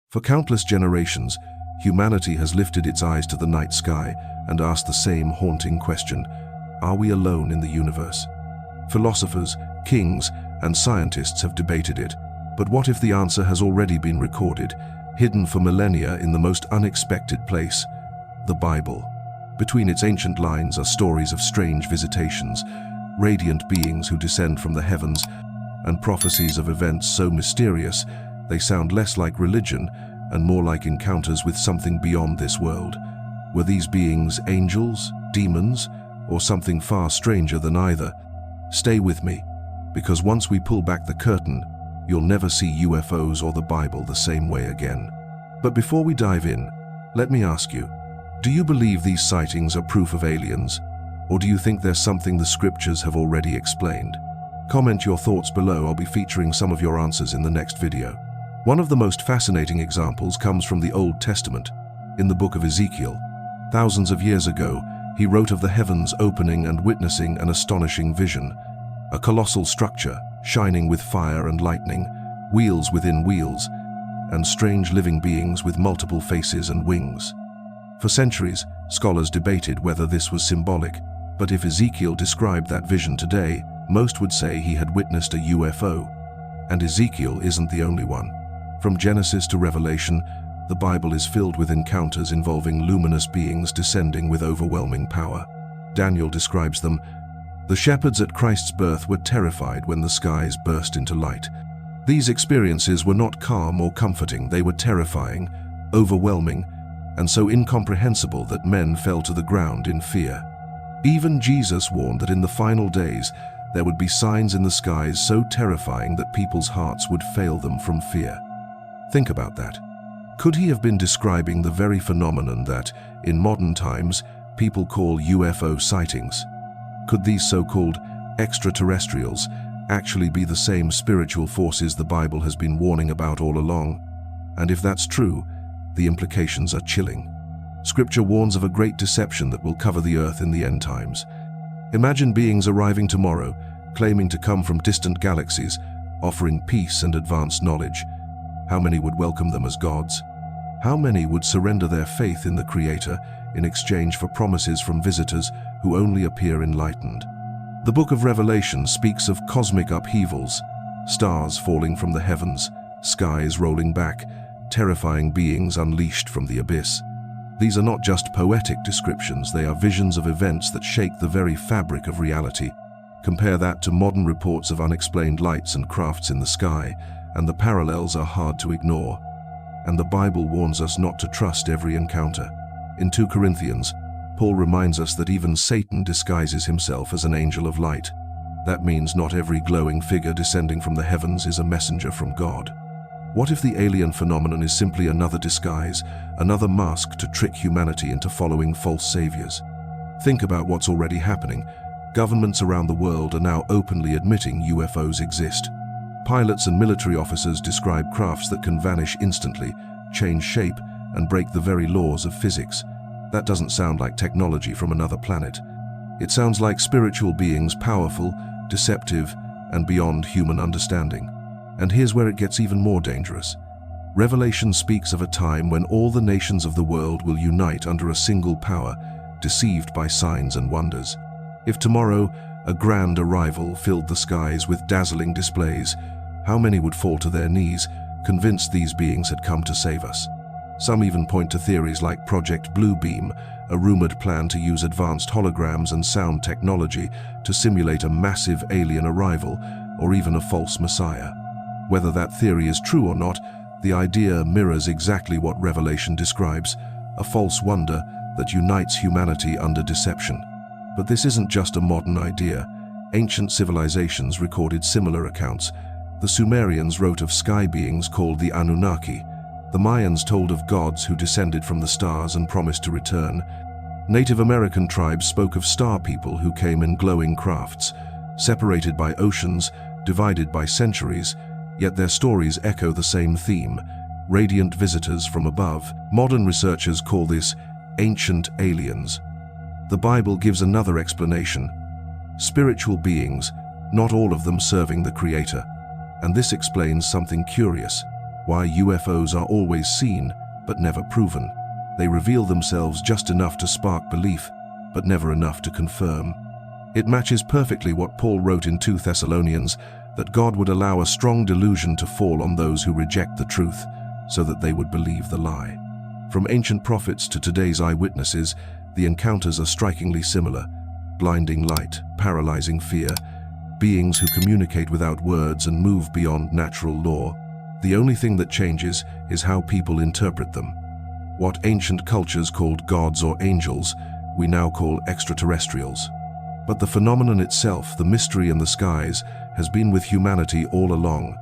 For countless generations, humanity has lifted its eyes to the night sky and asked the same haunting question: are we alone in the universe? Philosophers, kings, and scientists have debated it, but what if the answer has already been recorded, hidden for millennia in the most unexpected place? The Bible. Between its ancient lines are stories of strange visitations, radiant beings who descend from the heavens, and prophecies of events so mysterious they sound less like religion and more like encounters with something beyond this world. Were these beings angels, demons, or something far stranger than either? Stay with me, because once we pull back the curtain, you'll never see UFOs or the Bible the same way again. But before we dive in, let me ask you, do you believe these sightings are proof of aliens? Or do you think there's something the scriptures have already explained? Comment your thoughts below. I'll be featuring some of your answers in the next video. One of the most fascinating examples comes from the Old Testament. In the book of Ezekiel, thousands of years ago, he wrote of the heavens opening and witnessing an astonishing vision. A colossal structure, shining with fire and lightning, wheels within wheels, and strange living beings with multiple faces and wings. For centuries, scholars debated whether this was symbolic, but if Ezekiel described that vision today, most would say he had witnessed a UFO. And Ezekiel isn't the only one. From Genesis to Revelation, the Bible is filled with encounters involving luminous beings descending with overwhelming power. Daniel describes them. The shepherds at Christ's birth were terrified when the skies burst into light. These experiences were not calm or comforting. They were terrifying, overwhelming, and so incomprehensible that men fell to the ground in fear. Even Jesus warned that in the final days, there would be signs in the skies so terrifying that people's hearts would fail them from fear. Think about that. Could he have been describing the very phenomenon that, in modern times, people call UFO sightings? Could these so-called extraterrestrials actually be the same spiritual forces the Bible has been warning about all along? And if that's true, the implications are chilling. Scripture warns of a great deception that will cover the earth in the end times. Imagine beings arriving tomorrow, claiming to come from distant galaxies, offering peace and advanced knowledge. How many would welcome them as gods? How many would surrender their faith in the Creator in exchange for promises from visitors who only appear enlightened? The book of Revelation speaks of cosmic upheavals, stars falling from the heavens, skies rolling back, terrifying beings unleashed from the abyss. These are not just poetic descriptions, they are visions of events that shake the very fabric of reality. Compare that to modern reports of unexplained lights and crafts in the sky, and the parallels are hard to ignore. And the Bible warns us not to trust every encounter. In 2 Corinthians, Paul reminds us that even Satan disguises himself as an angel of light. That means not every glowing figure descending from the heavens is a messenger from God. What if the alien phenomenon is simply another disguise, another mask to trick humanity into following false saviors? Think about what's already happening. Governments around the world are now openly admitting UFOs exist. Pilots and military officers describe crafts that can vanish instantly, change shape, and break the very laws of physics. That doesn't sound like technology from another planet. It sounds like spiritual beings, powerful, deceptive, and beyond human understanding. And here's where it gets even more dangerous. Revelation speaks of a time when all the nations of the world will unite under a single power, deceived by signs and wonders. If tomorrow a grand arrival filled the skies with dazzling displays, how many would fall to their knees, convinced these beings had come to save us? Some even point to theories like Project Bluebeam, a rumored plan to use advanced holograms and sound technology to simulate a massive alien arrival, or even a false messiah. Whether that theory is true or not, the idea mirrors exactly what Revelation describes, a false wonder that unites humanity under deception. But this isn't just a modern idea. Ancient civilizations recorded similar accounts. The Sumerians wrote of sky beings called the Anunnaki. The Mayans told of gods who descended from the stars and promised to return. Native American tribes spoke of star people who came in glowing crafts, separated by oceans, divided by centuries, yet their stories echo the same theme: radiant visitors from above. Modern researchers call this ancient aliens. The Bible gives another explanation: spiritual beings, not all of them serving the Creator. And this explains something curious. why UFOs are always seen but never proven. They reveal themselves just enough to spark belief, but never enough to confirm. It matches perfectly what Paul wrote in 2 Thessalonians, that God would allow a strong delusion to fall on those who reject the truth, so that they would believe the lie. From ancient prophets to today's eyewitnesses, the encounters are strikingly similar. Blinding light, paralyzing fear, beings who communicate without words and move beyond natural law. The only thing that changes is how people interpret them. What ancient cultures called gods or angels, we now call extraterrestrials. But the phenomenon itself, the mystery in the skies, has been with humanity all along.